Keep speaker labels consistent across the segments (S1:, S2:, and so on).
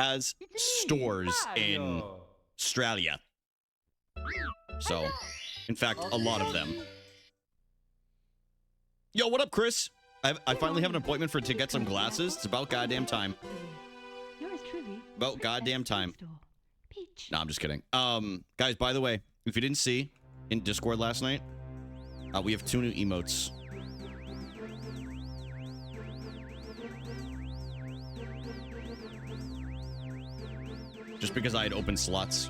S1: has stores in Australia. So, in fact, a lot of them. Yo, what up, Chris? I finally have an appointment to get some glasses. It's about goddamn time.
S2: Yours truly.
S1: About goddamn time. No, I'm just kidding. Guys, by the way, if you didn't see in Discord last night, we have 2 new emotes. Just because I had opened slots.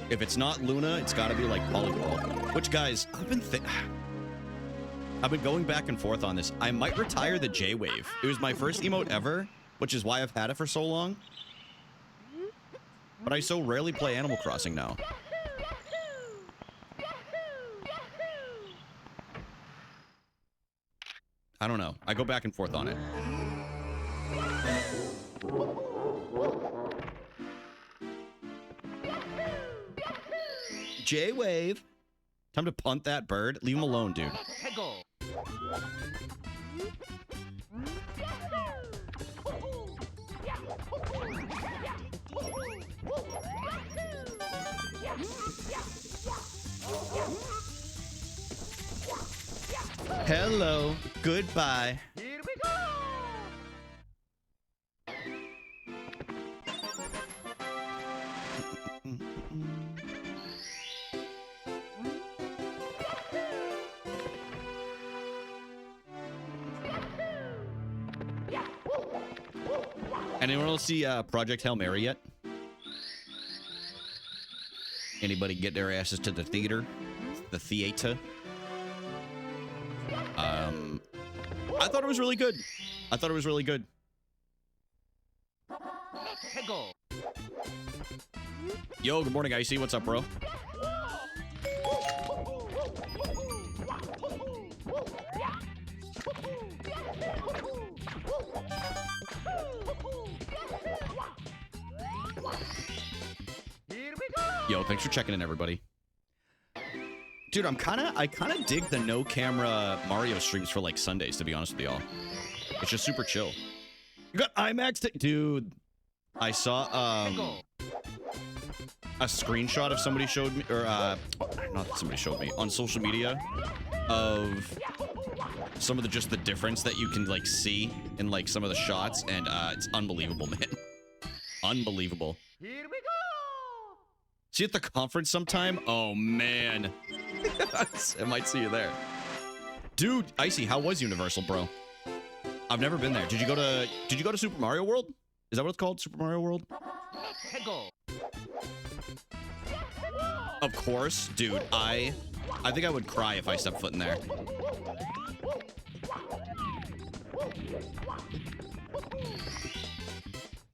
S1: If it's not Luna, it's got to be like Poliwhirl. Which, guys, I've been going back and forth on this. I might retire the J-Wave. It was my first emote ever, which is why I've had it for so long. But I so rarely play Animal Crossing now. I don't know. I go back and forth on it. J-Wave. Time to punt that bird. Leave him alone, dude. Hello. Goodbye.
S3: Here we go.
S1: Anyone else see Project Hail Mary yet? Anybody get their asses to the theater? The theater? I thought it was really good. I thought it was really good. Yo, good morning, Icy. What's up, bro? Yo, thanks for checking in, everybody. Dude, I kind of dig the no camera Mario streams for like Sundays, to be honest with y'all. It's just super chill. You got IMAX, dude. I saw a screenshot of somebody showed me, or not somebody showed me on social media of some of the just the difference that you can like see in like some of the shots, and it's unbelievable, man. Unbelievable.
S3: Here we go.
S1: See you at the conference sometime? Oh man. I might see you there. Dude, Icy, how was Universal, bro? I've never been there. Did you go to Super Mario World? Is that what it's called? Super Mario World? Of course, dude. I think I would cry if I stepped foot in there.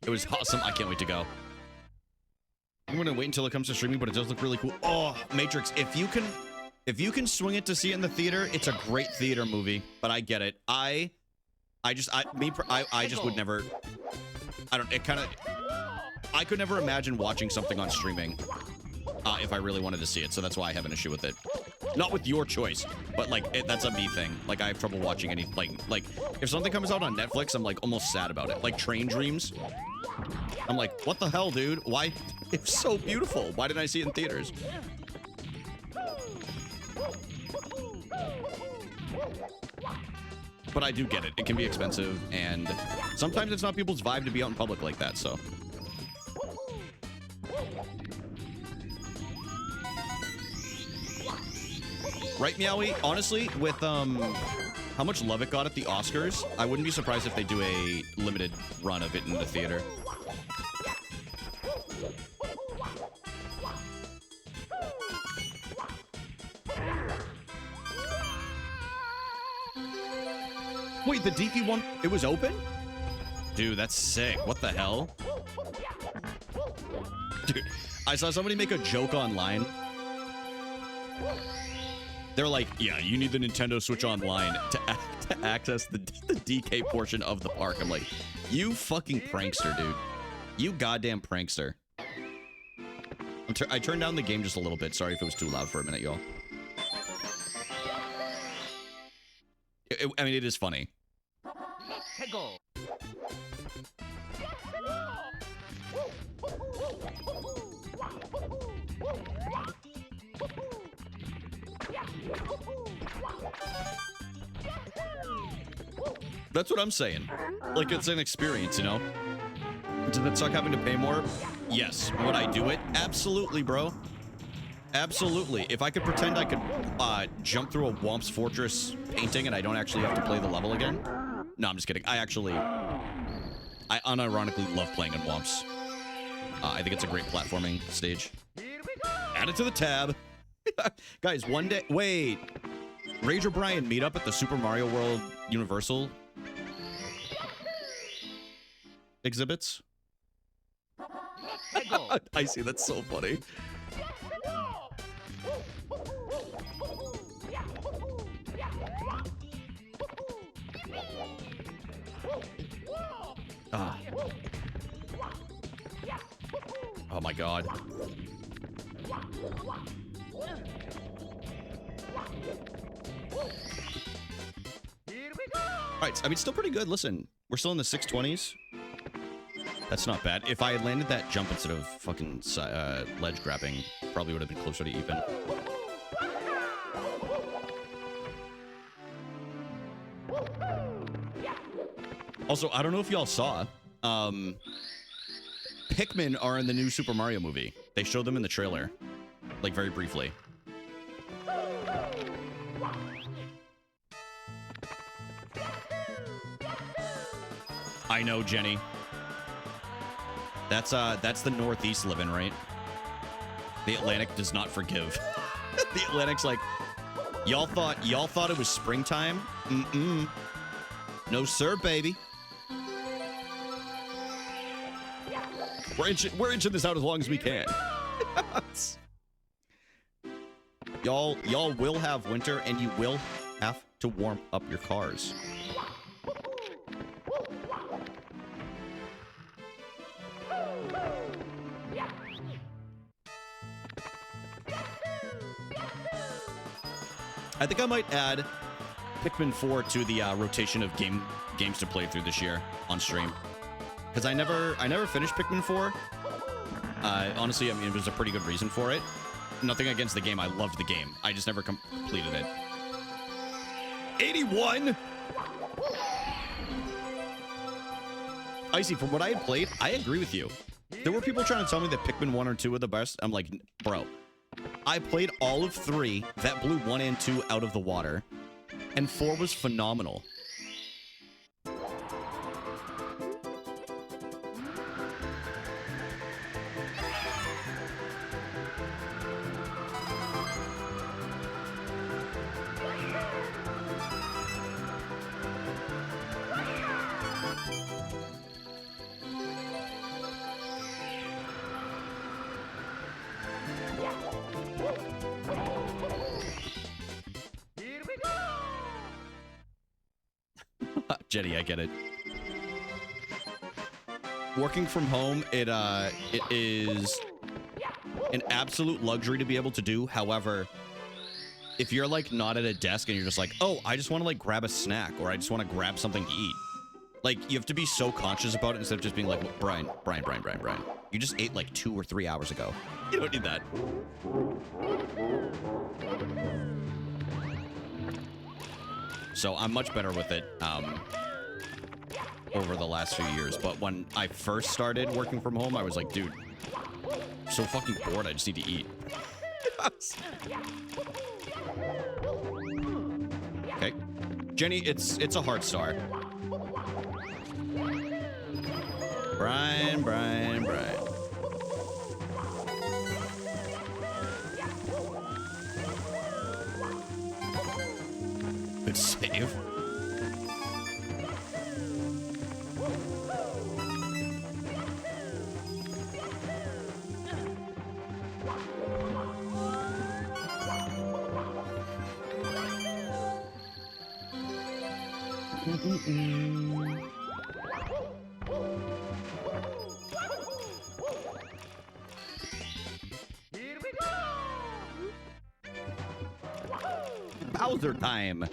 S1: It was awesome. I can't wait to go. I'm gonna wait until it comes to streaming, but it does look really cool. Oh, Matrix, if you can swing it to see it in the theater, it's a great theater movie. But I get it. I just would never. I could never imagine watching something on streaming if I really wanted to see it. So that's why I have an issue with it. Not with your choice, but like that's a me thing. Like I have trouble watching any like if something comes out on Netflix, I'm like almost sad about it. Like Train Dreams. I'm like, what the hell, dude? Why? It's so beautiful. Why didn't I see it in theaters? But I do get it. It can be expensive, and sometimes it's not people's vibe to be out in public like that, so. Right, Meowie? Honestly, with how much love it got at the Oscars, I wouldn't be surprised if they do a limited run of it in the theater. Wait, the DP one, it was open? Dude, that's sick. What the hell? Dude, I saw somebody make a joke online. They're like, yeah, you need the Nintendo Switch Online to access the DK portion of the park. I'm like, you fucking prankster, dude. You goddamn prankster. I'm I turned down the game just a little bit. Sorry if it was too loud for a minute, y'all. I mean, it is funny.
S3: Go.
S1: That's what I'm saying. Like, it's an experience, you know? Does that suck having to pay more? Yes. Would I do it? Absolutely, bro. Absolutely. If I could pretend I could jump through a Whomp's Fortress painting and I don't actually have to play the level again. No, I'm just kidding. I unironically love playing in Whomps. I think it's a great platforming stage. Add it to the tab. Guys, one day... Wait. Rage or Brian meet up at the Super Mario World Universal exhibits? I see. That's so funny. Ah. Oh my god. Alright, I mean, still pretty good. Listen, we're still in the 620s. That's not bad. If I had landed that jump instead of fucking ledge grabbing, probably would have been closer to even. Also, I don't know if y'all saw, Pikmin are in the new Super Mario movie. They showed them in the trailer, like very briefly. I know, Jenny. That's the Northeast living, right? The Atlantic does not forgive. The Atlantic's like, y'all thought it was springtime? Mm-mm. No sir, baby. We're inching this out as long as we can. Y'all will have winter and you will have to warm up your cars. I think I might add Pikmin 4 to the rotation of games to play through this year on stream. Because I never finished Pikmin 4. Honestly, I mean, it was a pretty good reason for it. Nothing against the game. I loved the game. I just never completed it. 81? Icy, from what I had played, I agree with you. There were people trying to tell me that Pikmin 1 or 2 are the best. I'm like, bro, I played all of 3 that blew 1 and 2 out of the water. And 4 was phenomenal. Jenny, I get it. Working from home, it is an absolute luxury to be able to do. However, if you're like not at a desk and you're just like, oh, I just want to like grab a snack or I just want to grab something to eat. Like, you have to be so conscious about it instead of just being like, Brian. You just ate like 2 or 3 hours ago. You don't need that. So I'm much better with it over the last few years. But when I first started working from home, I was like, dude, I'm so fucking bored. I just need to eat. Okay. Jenny, it's a hard star. Brian. Good save. Bowser time.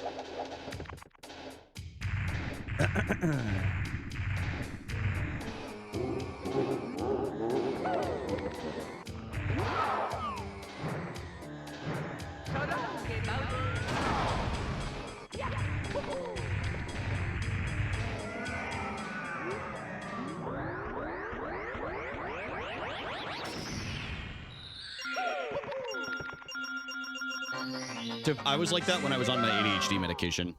S1: I was like that when I was on my ADHD medication,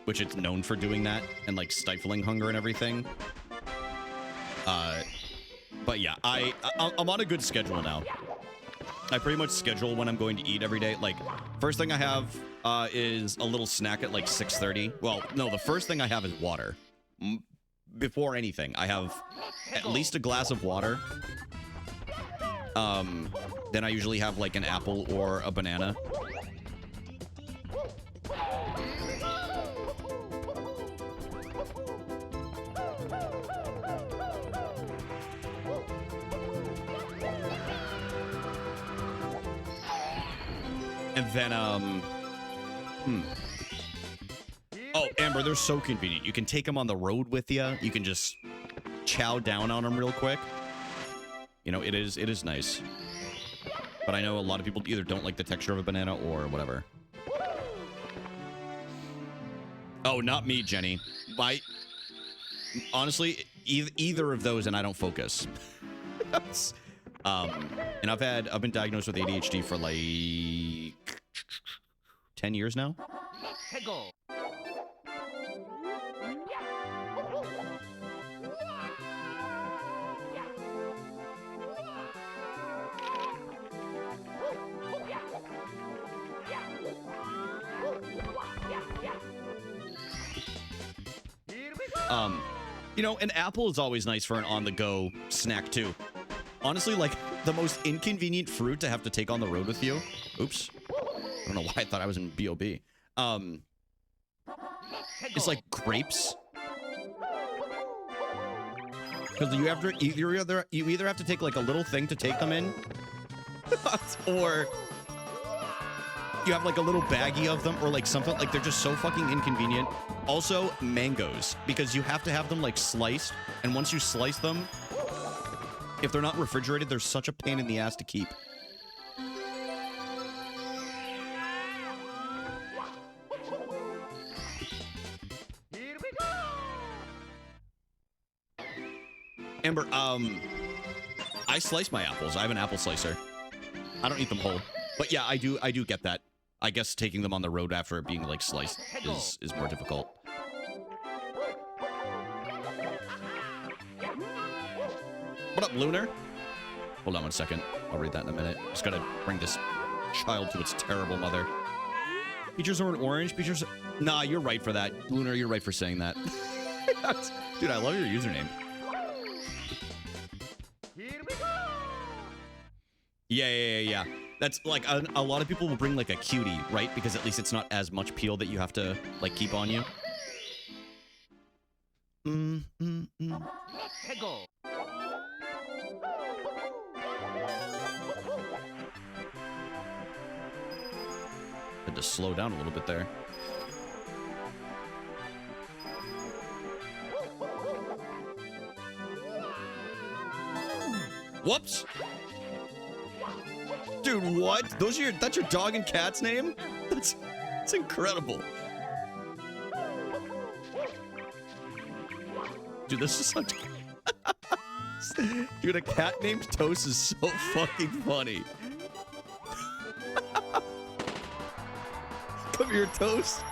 S1: which it's known for doing that and like stifling hunger and everything. But yeah, I'm on a good schedule now. I pretty much schedule when I'm going to eat every day. Like, first thing I have is a little snack at like 6:30. Well, no, the first thing I have is water. Before anything, I have at least a glass of water. Then I usually have like an apple or a banana. And then, oh, Amber, they're so convenient. You can take them on the road with you. You can just chow down on them real quick. You know, it is nice. But I know a lot of people either don't like the texture of a banana or whatever. Oh, not me, Jenny. Honestly, either of those and I don't focus. And I've been diagnosed with ADHD for like 10 years now. You know, an apple is always nice for an on-the-go snack, too. Honestly, like, the most inconvenient fruit to have to take on the road with you. Oops. I don't know why I thought I was in B.O.B. It's like grapes. Because you either have to take, like, a little thing to take them in, or you have, like, a little baggie of them, or, like, something. Like, they're just so fucking inconvenient. Also, mangoes, because you have to have them, like, sliced, and once you slice them, if they're not refrigerated, they're such a pain in the ass to keep. Amber, I slice my apples. I have an apple slicer. I don't eat them whole. But yeah, I do get that. I guess taking them on the road after it being like sliced is more difficult. What up, Lunar? Hold on 1 second. I'll read that in a minute. Just gotta bring this child to its terrible mother. Peaches are an orange. Peaches. Nah, you're right for that. Lunar, you're right for saying that. Dude, I love your username. Yeah. That's like a lot of people will bring like a cutie, right? Because at least it's not as much peel that you have to like keep on you. Had to slow down a little bit there. Whoops. Dude, what? That's your dog and cat's name? That's incredible. Dude, this is such... Dude, a cat named Toast is so fucking funny. Come here, Toast.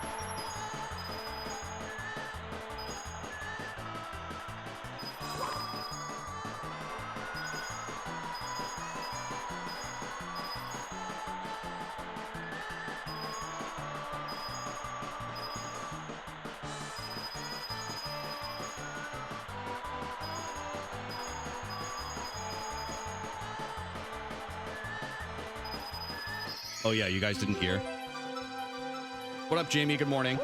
S1: Oh yeah, you guys didn't hear. What up, Jamie? Good morning.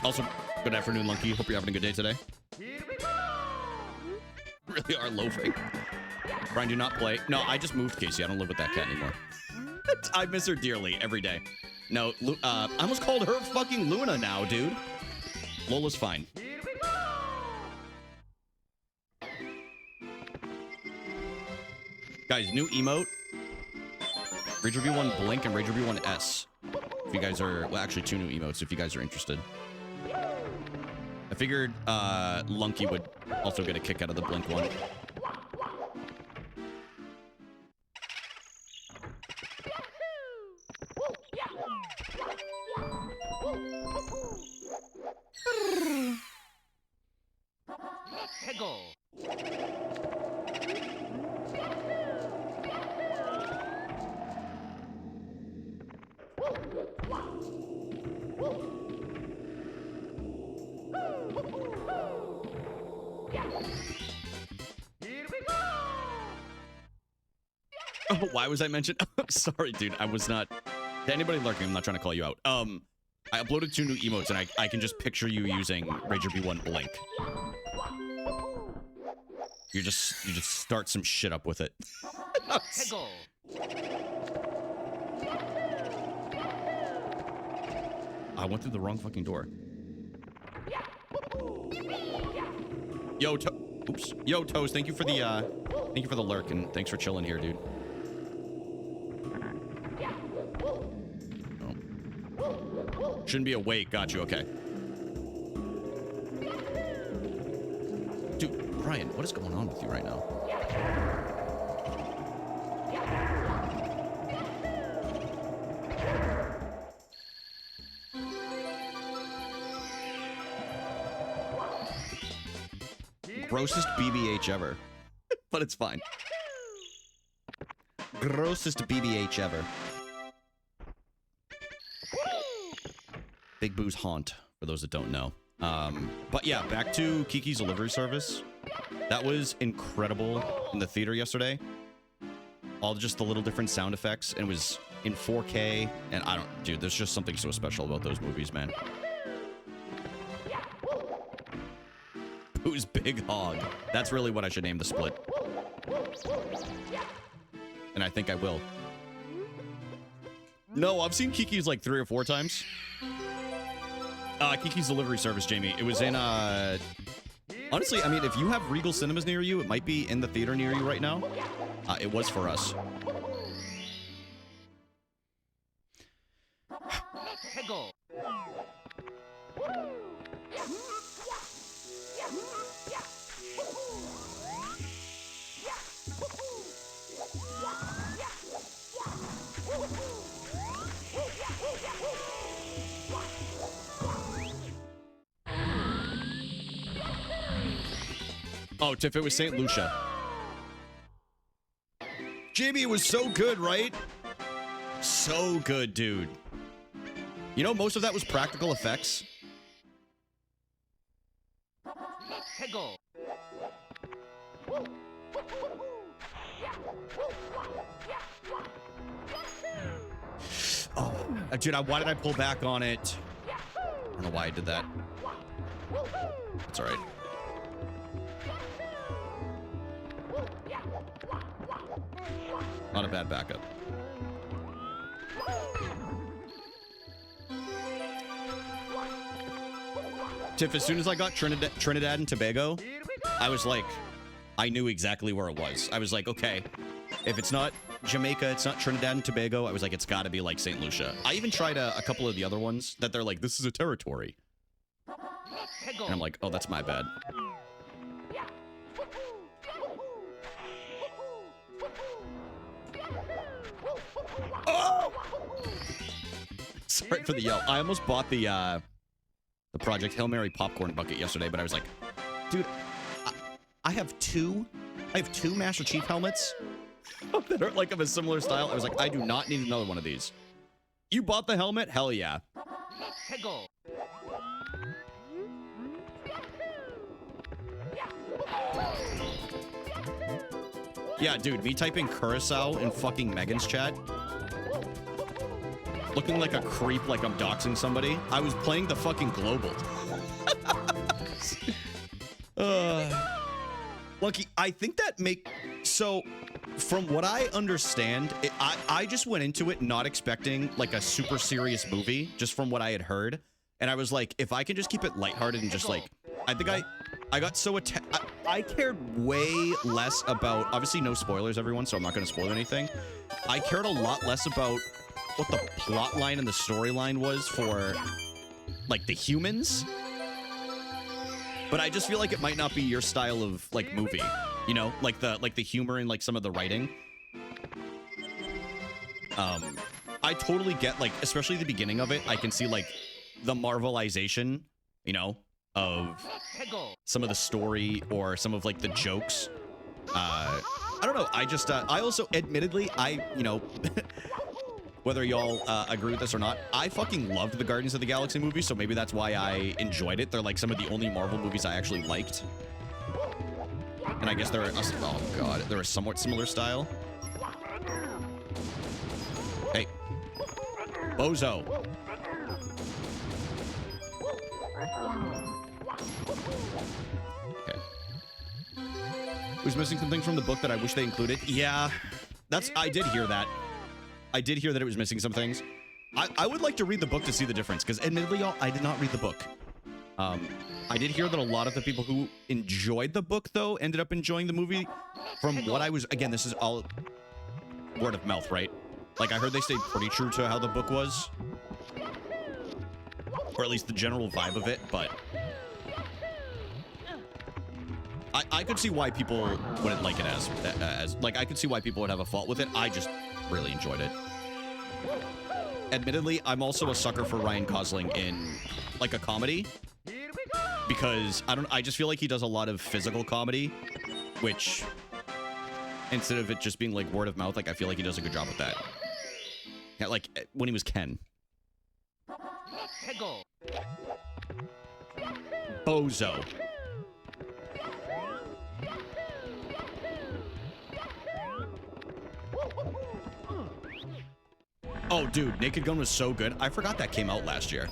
S1: Also, good afternoon, Lunky. Hope you're having a good day today. Really are loafing. Brian, do not play. No, I just moved Casey. I don't live with that cat anymore. I miss her dearly every day. No, I almost called her fucking Luna now, dude. Lola's fine. Guys, new emote. Rage Review 1 Blink and Rage Review 1 S. If you guys are, well, actually 2 new emotes if you guys are interested. I figured Lunky would also get a kick out of the Blink one.
S3: Peggle.
S1: Oh, why was I mentioned? Sorry, dude. I was not. To anybody lurking, I'm not trying to call you out. I uploaded 2 new emotes, and I can just picture you using Rager B1 Blink. You just start some shit up with it.
S3: Peggle.
S1: I went through the wrong fucking door. Yo, oops. Yo, Toes, thank you for the lurk, and thanks for chilling here, dude. Oh. Shouldn't be awake. Got you. Okay. Dude, Brian, what is going on with you right now? Grossest BBH ever. But it's fine. Grossest BBH ever. Big Boo's Haunt, for those that don't know. But yeah, back to Kiki's Delivery Service. That was incredible in the theater yesterday. All just the little different sound effects, and it was in 4K, and dude, there's just something so special about those movies, man. Boo's Big Hog. That's really what I should name the split. And I think I will. No, I've seen Kiki's like 3 or 4 times. Kiki's Delivery Service, Jamie. It was in, honestly, I mean, if you have Regal Cinemas near you, it might be in the theater near you right now. It was for us.
S3: Peggle.
S1: Oh, Tiff, it was St. Lucia. Jamie, it was so good, right? So good, dude. You know, most of that was practical effects.
S3: Peggle.
S1: Oh, dude, why did I pull back on it? I don't know why I did that. It's all right. Not a bad backup. Tiff, as soon as I got Trinidad and Tobago, I was like, I knew exactly where it was. I was like, okay, if it's not Jamaica, it's not Trinidad and Tobago. I was like, it's got to be like St. Lucia. I even tried a couple of the other ones that they're like, this is a territory. And I'm like, oh, that's my bad. Oh! Sorry for the yell. I almost bought the Project Hail Mary popcorn bucket yesterday, but I was like, dude, I have two Master Chief helmets that are like of a similar style. I was like, I do not need another one of these. You bought the helmet? Hell yeah.
S3: Peggle.
S1: Yeah, dude, me typing Curacao in fucking Megan's chat, looking like a creep, like I'm doxing somebody. I was playing the fucking Global. Lucky, I think that So, from what I understand, I just went into it not expecting like a super serious movie, just from what I had heard. And I was like, if I can just keep it lighthearted and just like, I think I got so I cared way less about, obviously no spoilers, everyone, so I'm not going to spoil anything. I cared a lot less about what the plot line and the storyline was for like the humans. But I just feel like it might not be your style of like movie, you know, like the humor and like some of the writing. I totally get like, especially the beginning of it, I can see like the Marvelization, you know, of some of the story or some of like the jokes. I don't know. I just I also admittedly you know whether y'all agree with this or not, I fucking loved the Guardians of the Galaxy movies, so maybe that's why I enjoyed it. They're like some of the only Marvel movies I actually liked. And I guess they're oh god, they're a somewhat similar style. Hey. Bozo. Okay. Was missing some things from the book that I wish they included? Yeah. I did hear that. I did hear that it was missing some things. I would like to read the book to see the difference, because admittedly, y'all, I did not read the book. I did hear that a lot of the people who enjoyed the book, though, ended up enjoying the movie. From what I was, again, this is all word of mouth, right? Like, I heard they stayed pretty true to how the book was. Or at least the general vibe of it, but I could see why people wouldn't like it as like, I could see why people would have a fault with it. I just really enjoyed it. Admittedly, I'm also a sucker for Ryan Gosling in like a comedy, because I just feel like he does a lot of physical comedy, which instead of it just being like word of mouth, like I feel like he does a good job with that. Yeah, like when he was Ken. Bozo. Oh, dude, Naked Gun was so good. I forgot that came out last year.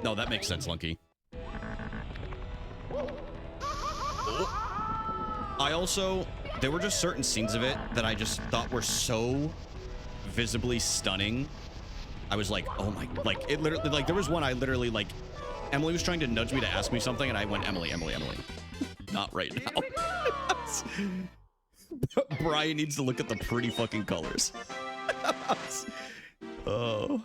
S1: No, that makes sense, Lunky. There were just certain scenes of it that I just thought were so visibly stunning. I was like, oh my, like, it literally, like, there was one I literally, like, Emily was trying to nudge me to ask me something, and I went, Emily. Not right now. Brian needs to look at the pretty fucking colors. Oh.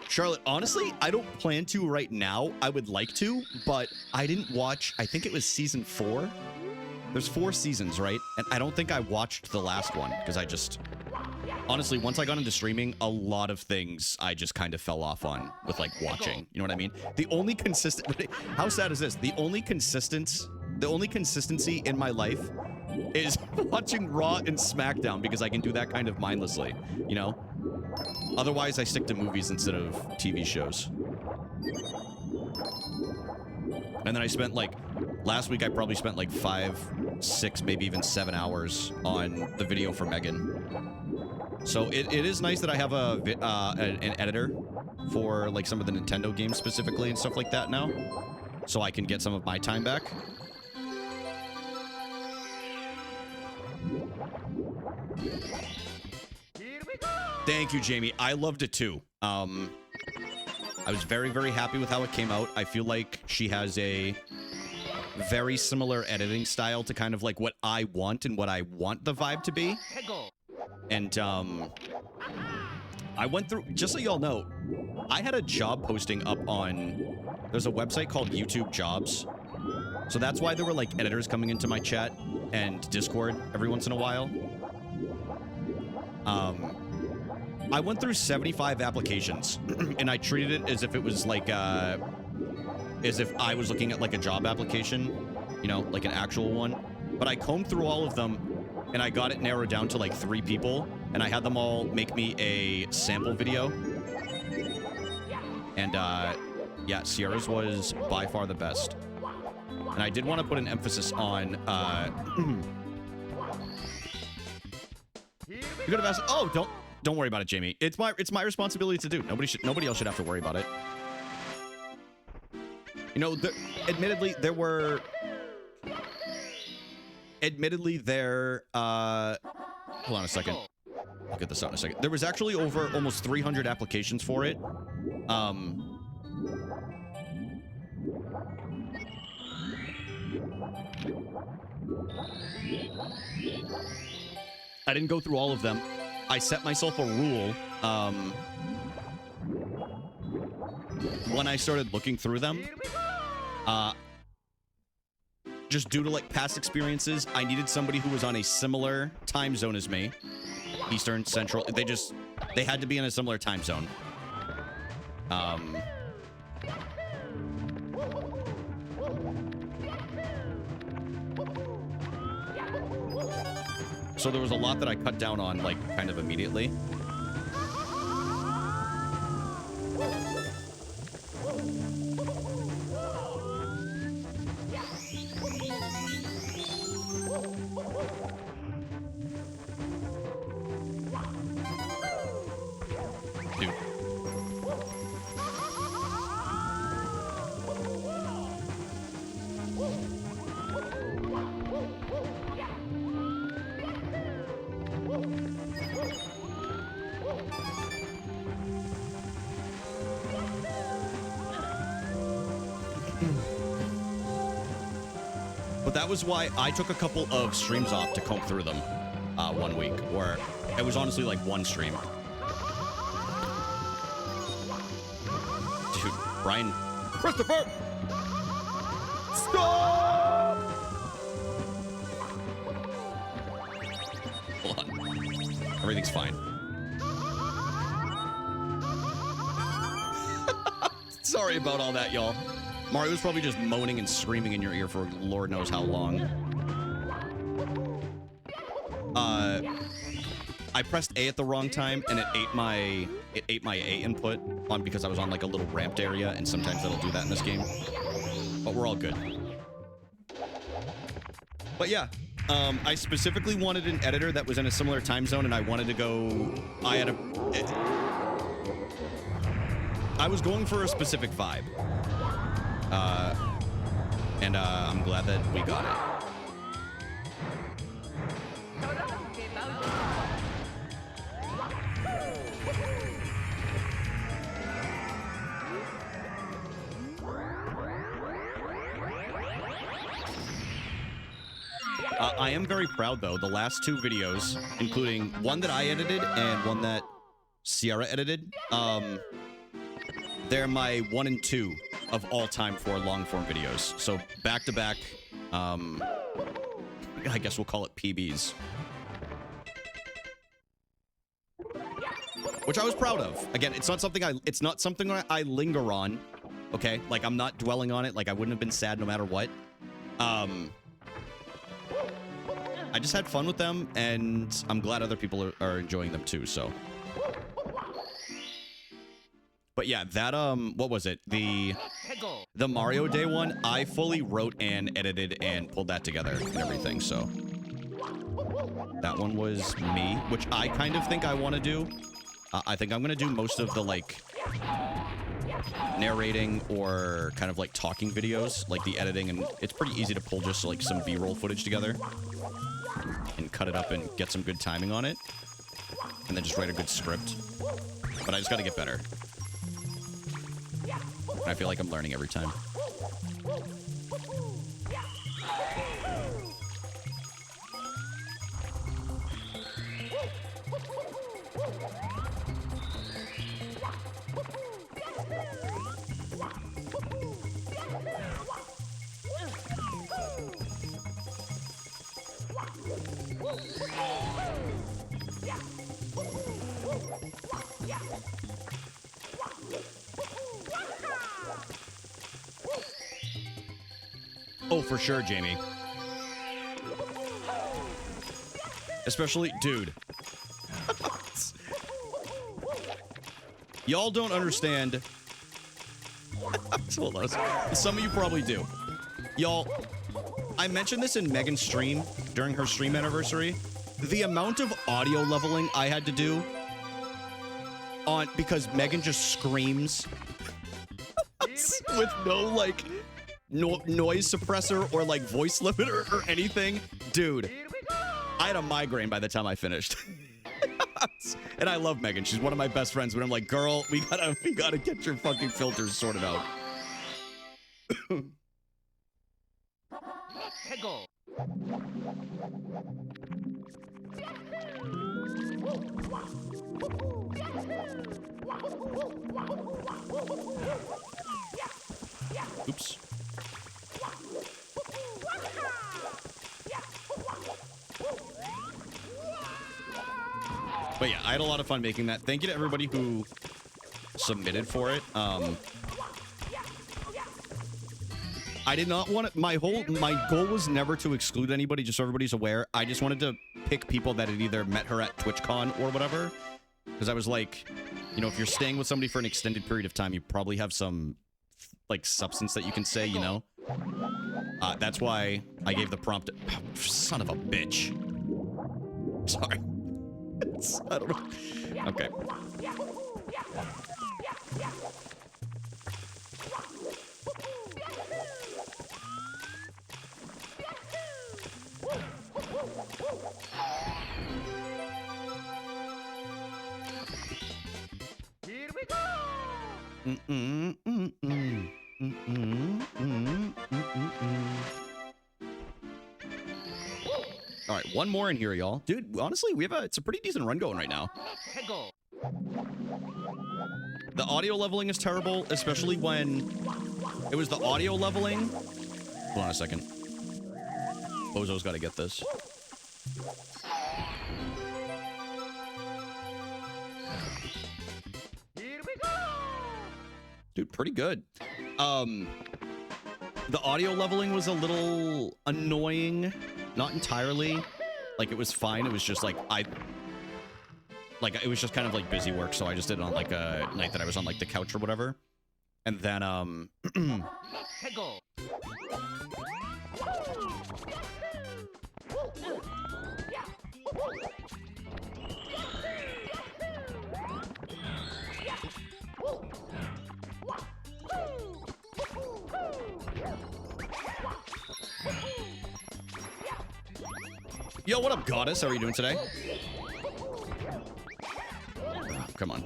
S1: Charlotte, honestly, I don't plan to right now. I would like to, but I didn't watch, I think it was season 4. There's 4 seasons, right? And I don't think I watched the last one, because I just, honestly, once I got into streaming, a lot of things I just kind of fell off on with, like, watching. You know what I mean? The only consistent, how sad is this? The only consistency in my life is watching Raw and SmackDown, because I can do that kind of mindlessly, you know? Otherwise, I stick to movies instead of TV shows. And then I spent, like, last week I probably spent like 5, 6, maybe even 7 hours on the video for Megan. So it is nice that I have an editor for like some of the Nintendo games specifically and stuff like that now. So I can get some of my time back. Thank you, Jamie. I loved it too. I was very, very happy with how it came out. I feel like she has a very similar editing style to kind of like what I want and what I want the vibe to be. And I went through, just so y'all know, I had a job posting up on, there's a website called YouTube Jobs So that's why there were like editors coming into my chat and Discord every once in a while. I went through 75 applications and I treated it as if it was like, as if I was looking at like a job application, you know, like an actual one. But I combed through all of them and I got it narrowed down to like 3 people and I had them all make me a sample video. And yeah, Sierra's was by far the best. And I did want to put an emphasis on, you could have asked, oh, don't worry about it, Jamie. It's my responsibility to do. Nobody else should have to worry about it. You know, admittedly, there were... Admittedly, there... hold on a second. I'll get this out in a second. There was actually over almost 300 applications for it. I didn't go through all of them. I set myself a rule when I started looking through them. Just due to like past experiences, I needed somebody who was on a similar time zone as me. Eastern, Central. They had to be in a similar time zone. So there was a lot that I cut down on, like, kind of immediately. Dude. But that was why I took a couple of streams off to comb through them 1 week, or it was honestly like one stream. Dude, Brian. Christopher! Stop! Hold on. Everything's fine. Sorry about all that, y'all. Mario's probably just moaning and screaming in your ear for Lord knows how long. I pressed A at the wrong time and it ate my A input on because I was on like a little ramped area, and sometimes that'll do that in this game. But we're all good. But yeah, I specifically wanted an editor that was in a similar time zone, and I wanted to go. I was going for a specific vibe. And I'm glad that we got it. I am very proud, though. The last 2 videos, including one that I edited and one that Sierra edited, they're my 1 and 2 of all time for long form videos. So back to back, I guess we'll call it PBs. Which I was proud of. Again, it's not something I linger on. Okay? Like, I'm not dwelling on it. Like, I wouldn't have been sad no matter what. I just had fun with them, and I'm glad other people are enjoying them too, so. But yeah, that, what was it? The Mario Day one, I fully wrote and edited and pulled that together and everything, so. That one was me, which I kind of think I want to do. I think I'm going to do most of the, like, narrating or kind of, like, talking videos, like the editing, and it's pretty easy to pull just, like, some B-roll footage together and cut it up and get some good timing on it, and then just write a good script. But I just got to get better. And I feel like I'm learning every time. Oh, for sure, Jamie. Especially, dude. Y'all don't understand. Hold on. Some of you probably do. Y'all, I mentioned this in Megan's stream during her stream anniversary. The amount of audio leveling I had to do on because Megan just screams with no like noise suppressor or like voice limiter or anything. Dude, I had a migraine by the time I finished. And I love Megan. She's one of my best friends, but I'm like, girl, we gotta get your fucking filters sorted out.
S3: 해고.
S1: Oops. But yeah, I had a lot of fun making that. Thank you to everybody who submitted for it. I did not want to, my goal was never to exclude anybody, just so everybody's aware. I just wanted to pick people that had either met her at TwitchCon or whatever. Because I was like, you know, if you're staying with somebody for an extended period of time, you probably have some, like, substance that you can say, you know? That's why I gave the prompt. Oh, son of a bitch. Sorry. I don't know. Okay.
S3: Here we go.
S1: All right, one more in here, y'all. Dude, honestly, it's a pretty decent run going right now.
S3: 해고.
S1: The audio leveling is terrible, especially when it was the audio leveling. Hold on a second. Bozo's got to get this.
S3: Here we go.
S1: Dude, pretty good. The audio leveling was a little annoying. Not entirely. Like, it was fine. It was just like, it was just kind of like busy work, so I just did it on like a night that I was on like the couch or whatever. And then,
S3: 해고.
S1: Yo, what up, Goddess? How are you doing today? Oh, come on.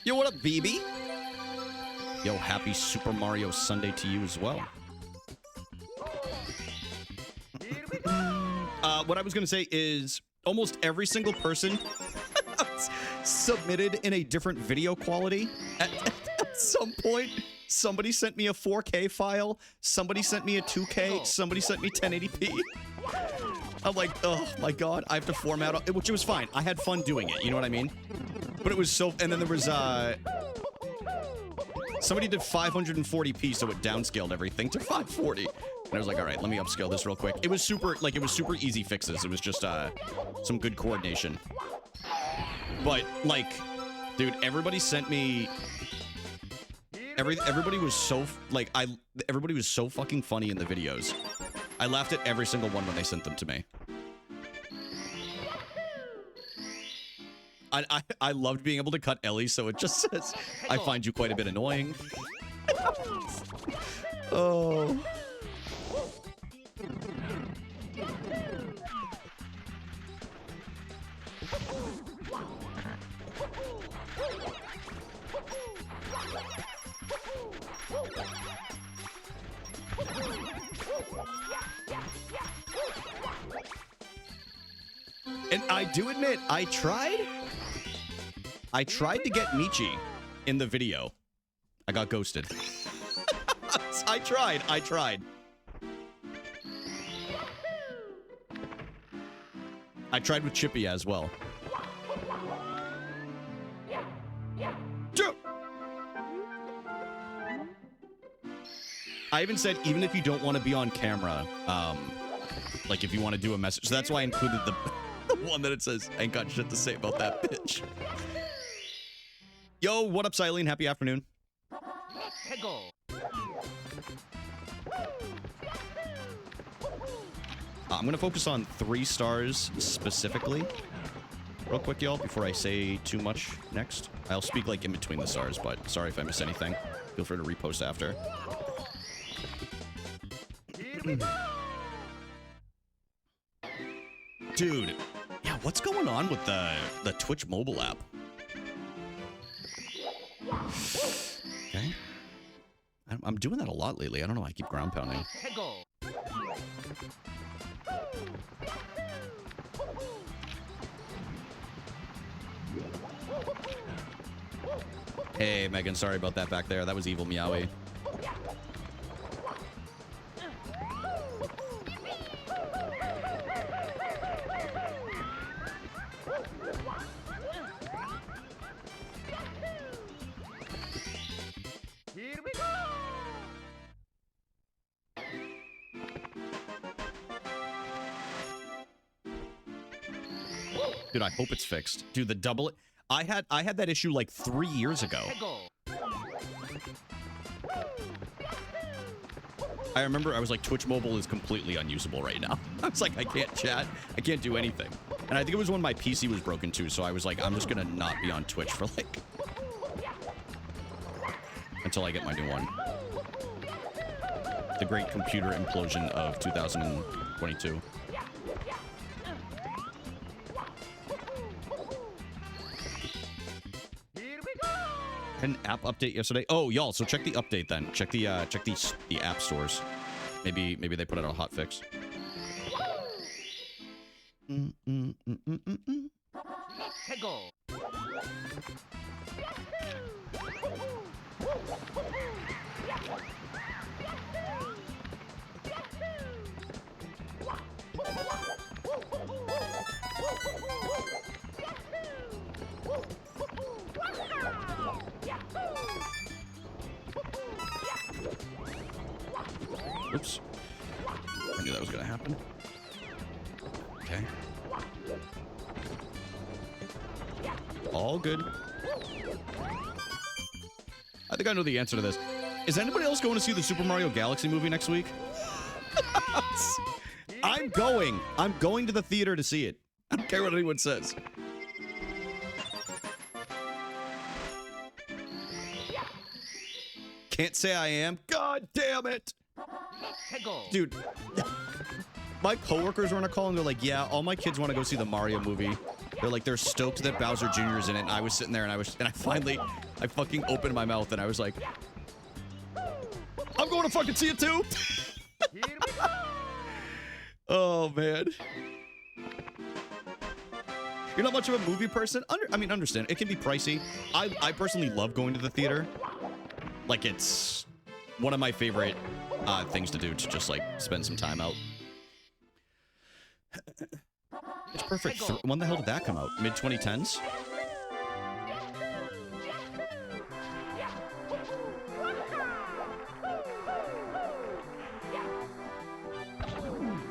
S1: Yo, what up, BB? Yo, happy Super Mario Sunday to you as well. What I was going to say is almost every single person submitted in a different video quality. At some point, somebody sent me a 4K file, somebody sent me a 2K, somebody sent me 1080p. I'm like, oh my god, I have to format it, which it was fine. I had fun doing it, you know what I mean? But it was so, and then there was, somebody did 540p, so it downscaled everything to 540. And I was like, all right, let me upscale this real quick. It was super easy fixes. It was just, some good coordination. But, like, dude, everybody sent me... Everybody was so, like, everybody was so fucking funny in the videos. I laughed at every single one when they sent them to me. I loved being able to cut Ellie, so it just says, I find you quite a bit annoying. Oh... And I do admit, I tried to get Michi in the video. I got ghosted. I tried. I tried with Chippy as well. I even said, even if you don't want to be on camera, like if you want to do a message. So that's why I included the, the one that it says, I ain't got shit to say about that bitch. Yo, what up, Silene? Happy afternoon.
S3: 해고.
S1: I'm going to focus on 3 stars specifically. Real quick, y'all, before I say too much next. I'll speak like in between the stars, but sorry if I miss anything. Feel free to repost after. Dude, yeah, what's going on with the Twitch mobile app? Okay. I'm doing that a lot lately. I don't know why I keep ground pounding.
S3: 해고.
S1: Hey, Megan, sorry about that back there. That was evil Meowie.
S3: Here we go.
S1: Dude, I hope it's fixed. Dude, the double... I had that issue like 3 years ago.
S3: 해고.
S1: I remember I was like, Twitch mobile is completely unusable right now. I was like, I can't chat. I can't do anything. And I think it was when my PC was broken too, so I was like, I'm just gonna not be on Twitch for like... until I get my new one. The great computer implosion of 2022.
S3: Here we go.
S1: An app update yesterday. Oh, y'all, so check the update then. Check the app stores. Maybe they put out a hot fix.
S3: 해고.
S1: Oops. I knew that was gonna happen. Okay. All good. I think I know the answer to this. Is anybody else going to see the Super Mario Galaxy movie next week? I'm going. I'm going to the theater to see it. I don't care what anyone says. Can't say I am. God damn it.
S3: 해고.
S1: Dude, my coworkers were on a call and they're like, yeah, all my kids want to go see the Mario movie. They're like, they're stoked that Bowser Jr. is in it. And I was sitting there and I fucking opened my mouth and I was like, I'm going to fucking see it too.
S3: Here we go.
S1: Oh, man. You're not much of a movie person? Understand. It can be pricey. I personally love going to the theater. Like, it's one of my favorite things to do to just, like, spend some time out. It's perfect. When the hell did that come out? Mid-2010s?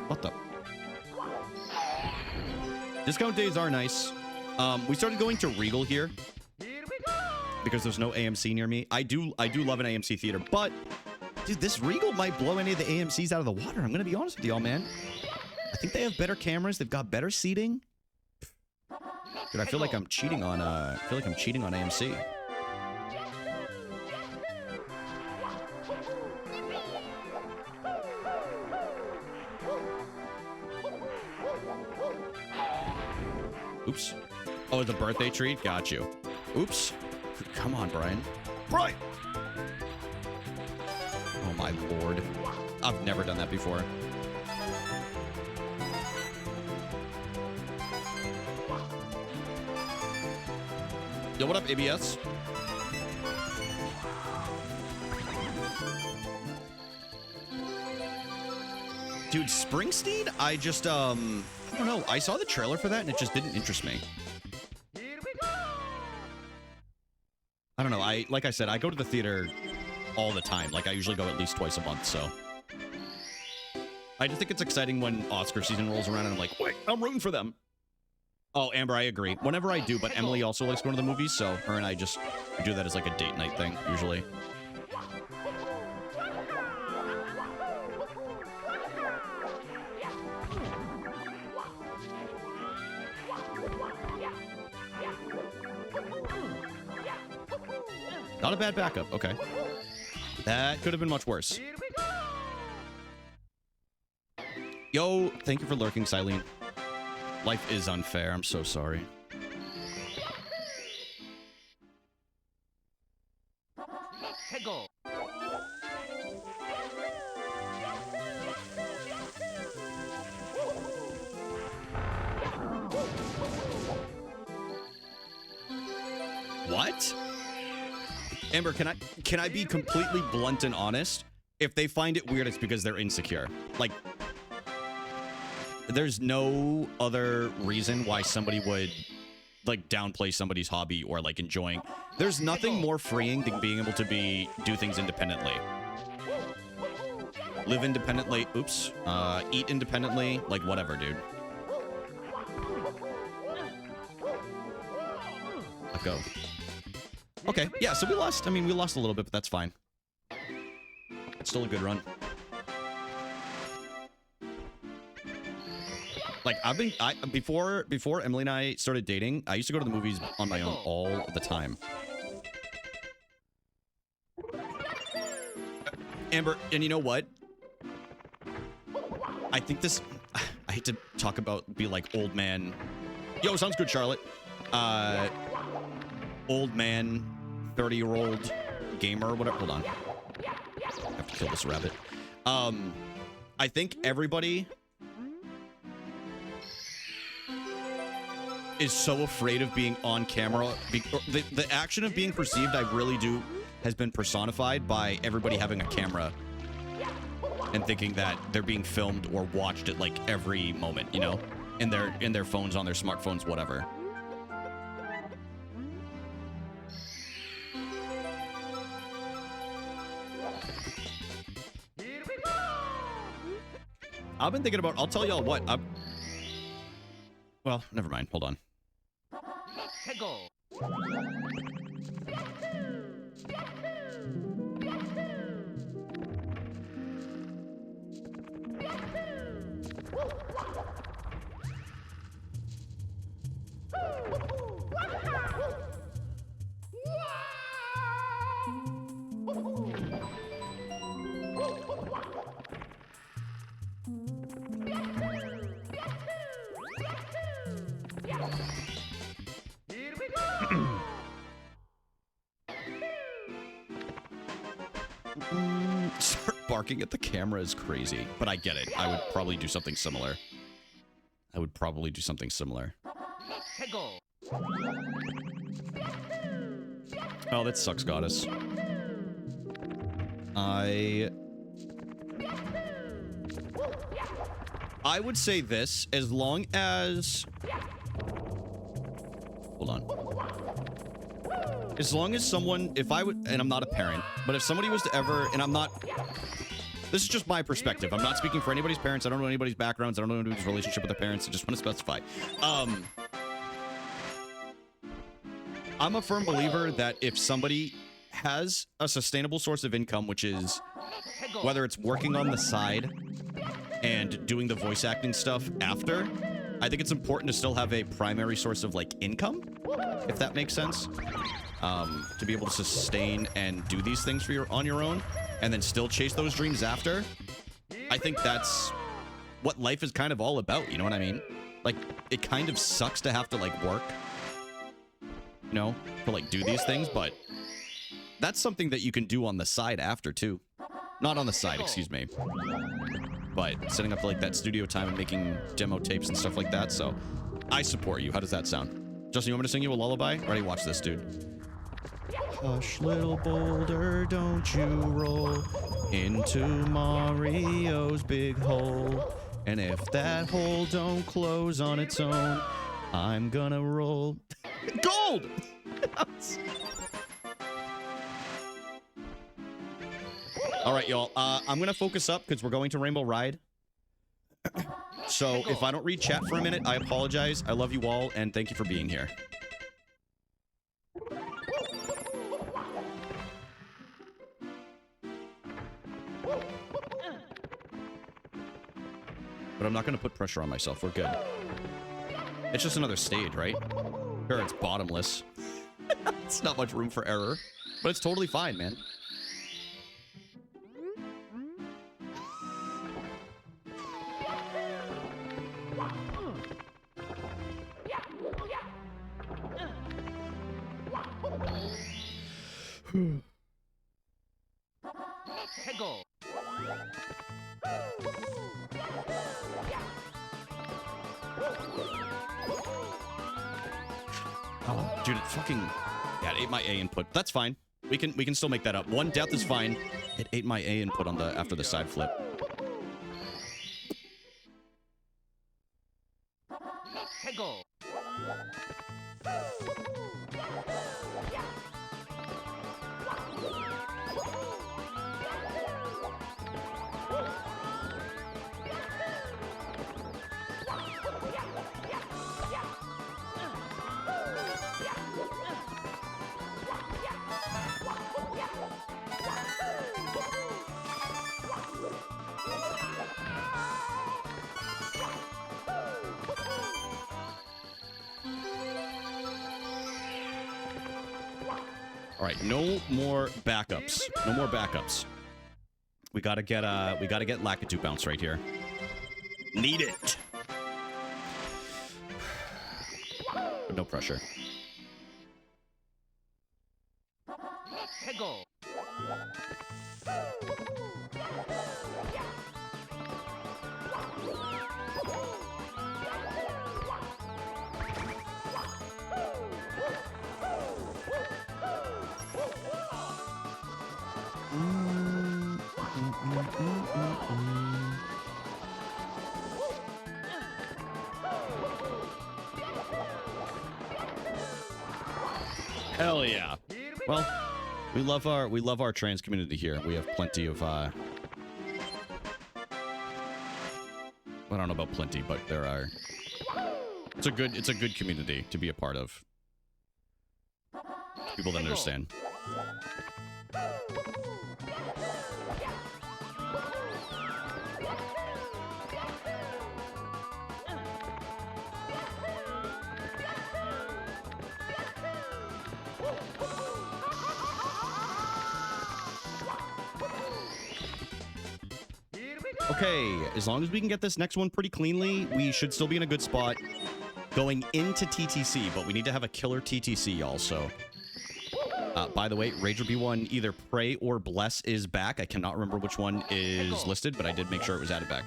S1: What the? Discount days are nice. We started going to Regal here
S3: Here we go.
S1: because there's no AMC near me. I do love an AMC theater, but dude, this Regal might blow any of the AMCs out of the water. I'm gonna be honest with y'all, man. I think they have better cameras. They've got better seating. Dude, I feel like I'm cheating on AMC. Oops. Oh, the birthday treat? Got you. Oops. Come on, Brian. Brian! Oh, my lord. I've never done that before. Yo, what up, ABS? Dude, Springsteen? I don't know. I saw the trailer for that and it just didn't interest me.
S3: Here we go.
S1: I don't know. Like I said, I go to the theater all the time. Like, I usually go at least twice a month, so. I just think it's exciting when Oscar season rolls around and I'm like, wait, I'm rooting for them. Oh, Amber, I agree. Whenever I do, but Emily also likes going to the movies, so her and I just we do that as like a date night thing, usually. Not a bad backup. Okay. That could have been much worse.
S3: Here we go.
S1: Yo, thank you for lurking, Silene. Life is unfair. I'm so sorry.
S3: 해고.
S1: What? Amber, can I be completely blunt and honest? If they find it weird, it's because they're insecure. Like, there's no other reason why somebody would like downplay somebody's hobby or like enjoying. There's nothing more freeing than being able to do things independently. Live independently. Oops. Eat independently. Like whatever, dude. Let go. Okay. Yeah. So we lost. I mean, we lost a little bit, but that's fine. It's still a good run. Like before Emily and I started dating, I used to go to the movies on my own all the time. Amber, and you know what? I think this, I hate to talk about, be like old man. Yo, sounds good, Charlotte. Old man, 30-year-old gamer, whatever. Hold on. I have to kill this rabbit. I think everybody is so afraid of being on camera. The action of being perceived, I really do, has been personified by everybody having a camera and thinking that they're being filmed or watched at like every moment, you know, in their phones, on their smartphones, whatever.
S3: Here we go.
S1: I've been thinking about, I'll tell y'all what, well, never mind, hold on.
S3: 해고. Here we go.
S1: Start barking at the camera is crazy, but I get it. I would probably do something similar.
S3: 해고.
S1: Oh, that sucks, Goddess. I would say this, as long as... Hold on. As long as someone, if I would, and I'm not a parent, but if somebody was to ever, and I'm not, this is just my perspective. I'm not speaking for anybody's parents. I don't know anybody's backgrounds. I don't know anybody's relationship with their parents. I just want to specify. I'm a firm believer that if somebody has a sustainable source of income, which is whether it's working on the side and doing the voice acting stuff after, I think it's important to still have a primary source of like income, if that makes sense. To be able to sustain and do these things for on your own and then still chase those dreams after. I think that's what life is kind of all about, you know what I mean? Like, it kind of sucks to have to like work, you know, to like do these things, but that's something that you can do on the side after too. Not on the side, excuse me. But setting up like that studio time and making demo tapes and stuff like that. So I support you. How does that sound? Justin, you want me to sing you a lullaby? Ready? Watch this, dude. Hush, little boulder, don't you roll into Mario's big hole. And if that hole don't close on its own, I'm gonna roll. Gold! All right, y'all. I'm gonna focus up because we're going to Rainbow Ride. So if I don't read chat for a minute, I apologize. I love you all, and thank you for being here. But I'm not gonna put pressure on myself. We're good. It's just another stage, right? Sure, it's bottomless. It's not much room for error, but it's totally fine, man.
S3: 해고.
S1: Oh, dude, it fucking... Yeah, it ate my A input. That's fine. We can still make that up. One death is fine. It ate my A input on the after the side flip.
S3: 해고.
S1: All right, no more backups. No more backups. We gotta get Lakitu bounce right here. Need it. No pressure.
S3: 해고.
S1: Hell yeah. Well, we love our trans community here. We have plenty of I don't know about plenty, but there are. It's a good community to be a part of. People that understand. Okay, as long as we can get this next one pretty cleanly, we should still be in a good spot going into TTC, but we need to have a killer TTC, y'all, so... by the way, Rager B1, either Pray or Bless is back. I cannot remember which one is listed, but I did make sure it was added back.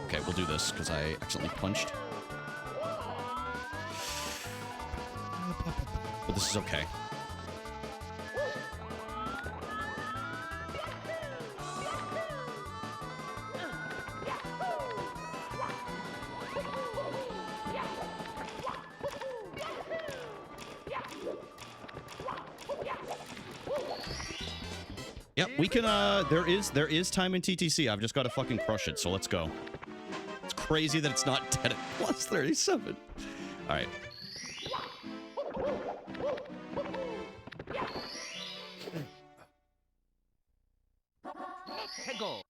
S1: Okay, we'll do this, because I accidentally punched. But this is okay. Yep, we can, there is time in TTC. I've just got to fucking crush it, so let's go. It's crazy that it's not dead at plus 37. All right.
S3: 해고.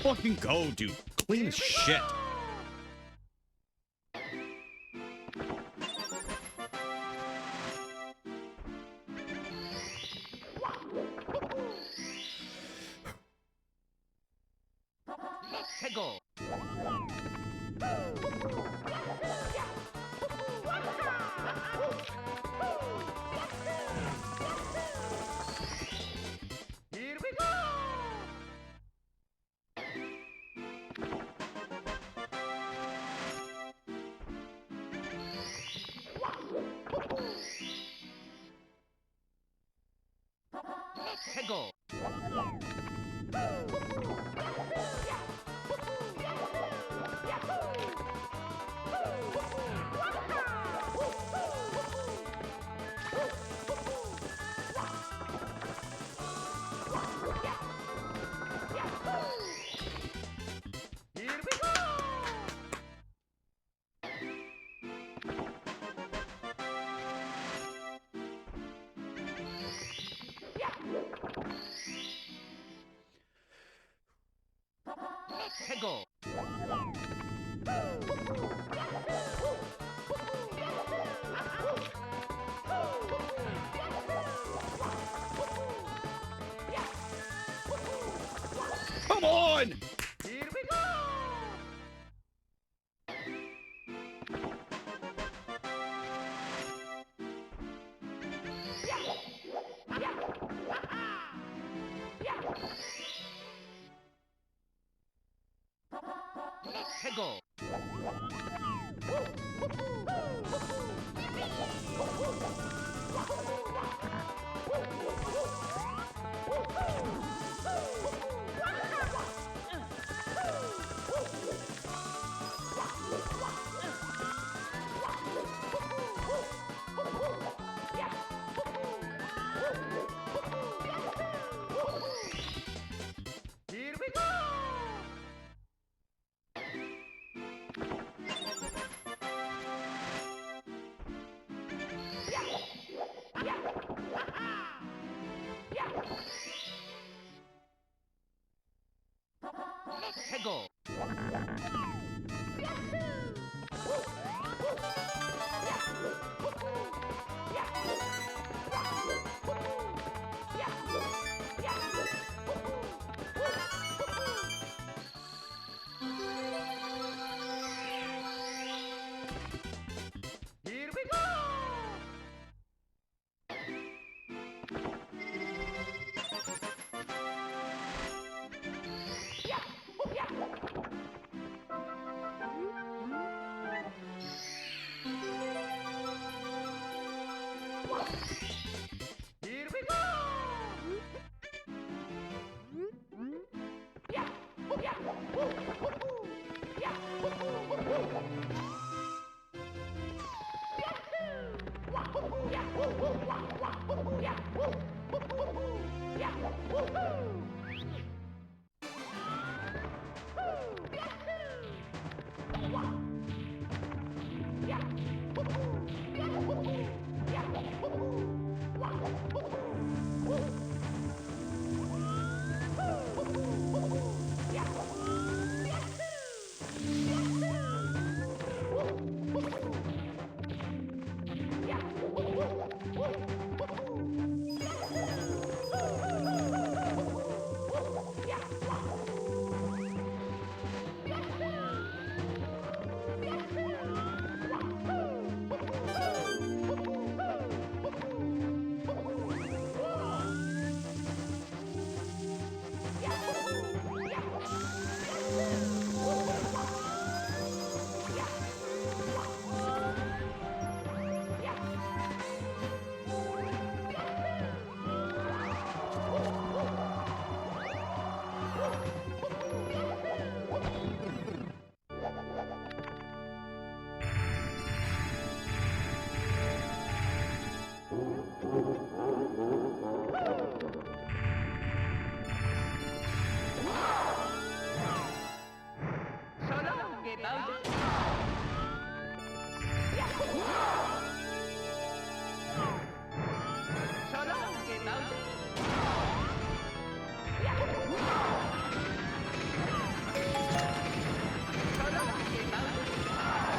S1: Fucking go, dude. Clean as shit.
S3: 해고. 해고.
S1: Come on!
S3: Here we go. 해고. Here we go. 해고. Here we go. Here we go.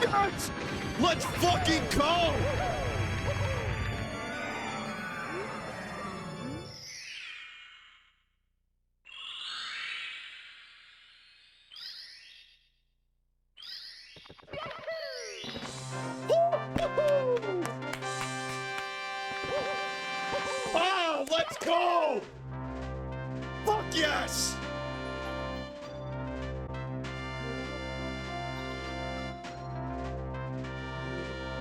S1: Yes! Let's fucking go! Oh, let's go! Fuck yes!